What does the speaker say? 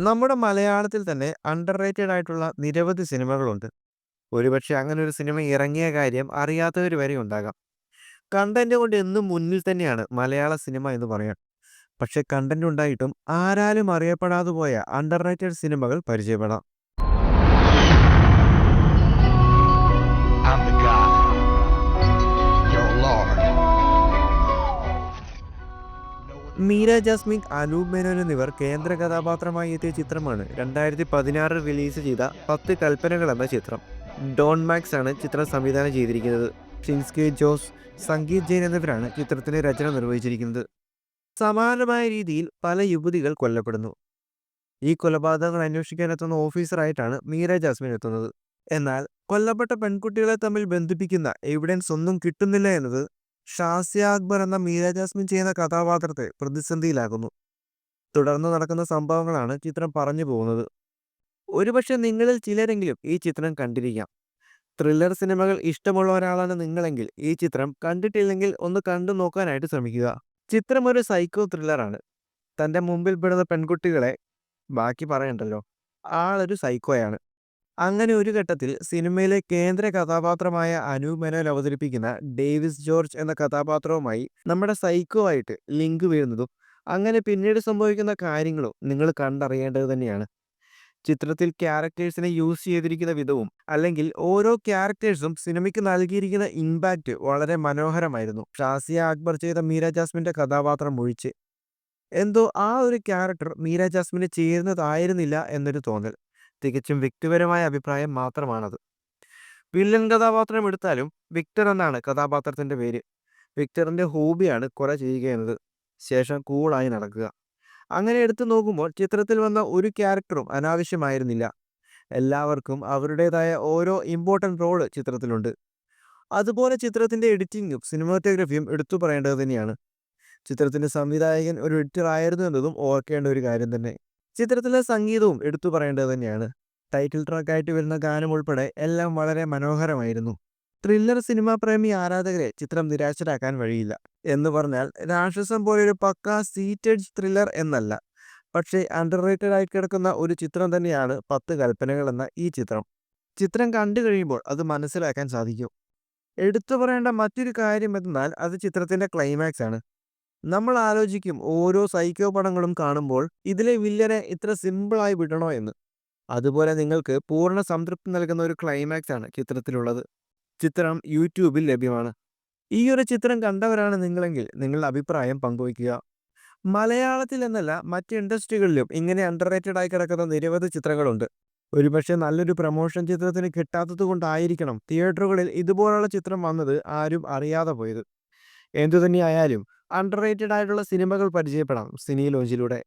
നമ്മുടെ മലയാളത്തിൽ തന്നെ അണ്ടർ റേറ്റഡ് ആയിട്ടുള്ള നിരവധി സിനിമകളുണ്ട്. ഒരുപക്ഷെ അങ്ങനെ ഒരു സിനിമ ഇറങ്ങിയ കാര്യം അറിയാത്തവർ വരെ ഉണ്ടാകാം. കണ്ടന്റ് കൊണ്ട് എന്നും മുന്നിൽ തന്നെയാണ് മലയാള സിനിമ എന്ന് പറയാം. പക്ഷെ കണ്ടന്റ് ഉണ്ടായിട്ടും ആരാലും അറിയപ്പെടാതെ പോയ അണ്ടർ റേറ്റഡ് സിനിമകൾ പരിചയപ്പെടാം. I'm the God, your Lord. Meera Jasmine, Anoop Menon എന്നിവർ കേന്ദ്ര കഥാപാത്രമായി എത്തിയ ചിത്രമാണ് 2016 റിലീസ് ചെയ്ത 10 കൽപ്പനകൾ എന്ന ചിത്രം. ഡോൺ മാക്സ് ആണ് ചിത്രം സംവിധാനം ചെയ്തിരിക്കുന്നത്. ഷിൻസ്കെ ജോസ്, സംഗീത് ജെയിൻ എന്നിവരാണ് ചിത്രത്തിന്റെ രചന നിർവഹിച്ചിരിക്കുന്നത്. സമാനമായ രീതിയിൽ പല യുവതികൾ കൊല്ലപ്പെടുന്നു. ഈ കൊലപാതകങ്ങൾ അന്വേഷിക്കാനെത്തുന്ന ഓഫീസറായിട്ടാണ് മീര ജാസ്മിൻ എത്തുന്നത്. എന്നാൽ കൊല്ലപ്പെട്ട പെൺകുട്ടികളെ തമ്മിൽ ബന്ധിപ്പിക്കുന്ന എവിഡൻസ് ഒന്നും കിട്ടുന്നില്ല എന്നത് ഷാസിയ അക്ബർ എന്ന മീര ജാസ്മിൻ ചെയ്യുന്ന കഥാപാത്രത്തെ പ്രതിസന്ധിയിലാക്കുന്നു. തുടർന്ന് നടക്കുന്ന സംഭവങ്ങളാണ് ചിത്രം പറഞ്ഞു പോകുന്നത്. ഒരുപക്ഷെ നിങ്ങളിൽ ചിലരെങ്കിലും ഈ ചിത്രം കണ്ടിരിക്കാം. ത്രില്ലർ സിനിമകൾ ഇഷ്ടമുള്ള ഒരാളാണ് നിങ്ങളെങ്കിൽ ഈ ചിത്രം കണ്ടിട്ടില്ലെങ്കിൽ ഒന്ന് കണ്ടു നോക്കാനായിട്ട് ശ്രമിക്കുക. ചിത്രം ഒരു സൈക്കോ ത്രില്ലറാണ്. തന്റെ മുമ്പിൽ പെടുന്ന പെൺകുട്ടികളെ ബാക്കി പറയണ്ടല്ലോ, ആളൊരു സൈക്കോയാണ്. അങ്ങനെ ഒരു ഘട്ടത്തിൽ സിനിമയിലെ കേന്ദ്ര കഥാപാത്രമായ അനൂപ് മേനോൻ അവതരിപ്പിക്കുന്ന ഡേവിസ് ജോർജ് എന്ന കഥാപാത്രവുമായി നമ്മുടെ സൈക്കോ ആയിട്ട് ലിങ്ക് വീഴുന്നതും അങ്ങനെ പിന്നീട് സംഭവിക്കുന്ന കാര്യങ്ങളും നിങ്ങൾ കണ്ടറിയേണ്ടത് തന്നെയാണ്. ചിത്രത്തിൽ ക്യാരക്ടേഴ്സിനെ യൂസ് ചെയ്തിരിക്കുന്ന വിധവും അല്ലെങ്കിൽ ഓരോ ക്യാരക്ടേഴ്സും സിനിമയ്ക്ക് നൽകിയിരിക്കുന്ന ഇമ്പാക്റ്റ് വളരെ മനോഹരമായിരുന്നു. ഷാസിയ അക്ബർ ചെയ്ത മീര ജാസ്മിന്റെ കഥാപാത്രം ഒഴിച്ച് എന്തോ ആ ഒരു ക്യാരക്ടർ മീര ജാസ്മിന് ചേരുന്നതായിരുന്നില്ല എന്നൊരു തോന്നൽ. തികച്ചും വ്യക്തിപരമായ അഭിപ്രായം മാത്രമാണത്. വില്ലൻ കഥാപാത്രം എടുത്താലും വിക്ടർ എന്നാണ് കഥാപാത്രത്തിന്റെ പേര്. വിക്ടറിന്റെ ഹോബിയാണ് കൊല ചെയ്യുക എന്നത്. ശേഷം കൂളായി നടക്കുക. അങ്ങനെ എടുത്തു നോക്കുമ്പോൾ ചിത്രത്തിൽ വന്ന ഒരു ക്യാരക്ടറും അനാവശ്യമായിരുന്നില്ല. എല്ലാവർക്കും അവരുടേതായ ഓരോ ഇമ്പോർട്ടൻ്റ് റോള് ചിത്രത്തിലുണ്ട്. അതുപോലെ ചിത്രത്തിന്റെ എഡിറ്റിംഗും സിനിമാറ്റോഗ്രഫിയും എടുത്തു പറയേണ്ടത് തന്നെയാണ്. ചിത്രത്തിന്റെ സംവിധായകൻ ഒരു എഡിറ്റർ ആയിരുന്നു എന്നതും ഓർക്കേണ്ട ഒരു കാര്യം തന്നെ. ചിത്രത്തിലെ സംഗീതവും എടുത്തു പറയേണ്ടത് തന്നെയാണ്. ടൈറ്റിൽ ട്രാക്കായിട്ട് വരുന്ന ഗാനം ഉൾപ്പെടെ എല്ലാം വളരെ മനോഹരമായിരുന്നു. ത്രില്ലർ സിനിമാ പ്രേമി ആരാധകരെ ചിത്രം നിരാശരാക്കാൻ വഴിയില്ല. എന്ന് പറഞ്ഞാൽ രാക്ഷസം പോലൊരു പക്കാ സീറ്റഡ് ത്രില്ലർ എന്നല്ല. പക്ഷേ അണ്ടർ റേറ്റഡ് ആയി കിടക്കുന്ന ഒരു ചിത്രം തന്നെയാണ് 10 കൽപ്പനകൾ എന്ന ഈ ചിത്രം. ചിത്രം കണ്ടു കഴിയുമ്പോൾ അത് മനസ്സിലാക്കാൻ സാധിക്കും. എടുത്തു പറയേണ്ട മറ്റൊരു കാര്യം എന്നാൽ അത് ചിത്രത്തിന്റെ ക്ലൈമാക്സ് ആണ്. നമ്മൾ ആലോചിക്കും ഓരോ സൈക്കോ പടങ്ങളും കാണുമ്പോൾ ഇതിലെ വില്ലനെ ഇത്ര സിമ്പിളായി വിടണോ എന്ന്. അതുപോലെ നിങ്ങൾക്ക് പൂർണ്ണ സംതൃപ്തി നൽകുന്ന ഒരു ക്ലൈമാക്സ് ആണ് ചിത്രത്തിലുള്ളത്. ചിത്രം യൂട്യൂബിൽ ലഭ്യമാണ്. ഈ ഒരു ചിത്രം കണ്ടവരാണ് നിങ്ങളെങ്കിൽ നിങ്ങളുടെ അഭിപ്രായം പങ്കുവയ്ക്കുക. മലയാളത്തിൽ എന്നല്ല മറ്റ് ഇൻഡസ്ട്രികളിലും ഇങ്ങനെ അണ്ടർ റേറ്റഡ് ആയി കിടക്കുന്ന നിരവധി ചിത്രങ്ങളുണ്ട്. ഒരുപക്ഷെ നല്ലൊരു പ്രൊമോഷൻ ചിത്രത്തിന് കിട്ടാത്തത് കൊണ്ടായിരിക്കണം തിയേറ്ററുകളിൽ ഇതുപോലുള്ള ചിത്രം വന്നത് ആരും അറിയാതെ പോയത്. എന്തുതന്നെയായാലും അണ്ടർ റേറ്റഡ് ആയിട്ടുള്ള സിനിമകൾ പരിചയപ്പെടാം സിനി ലോഞ്ചിലൂടെ.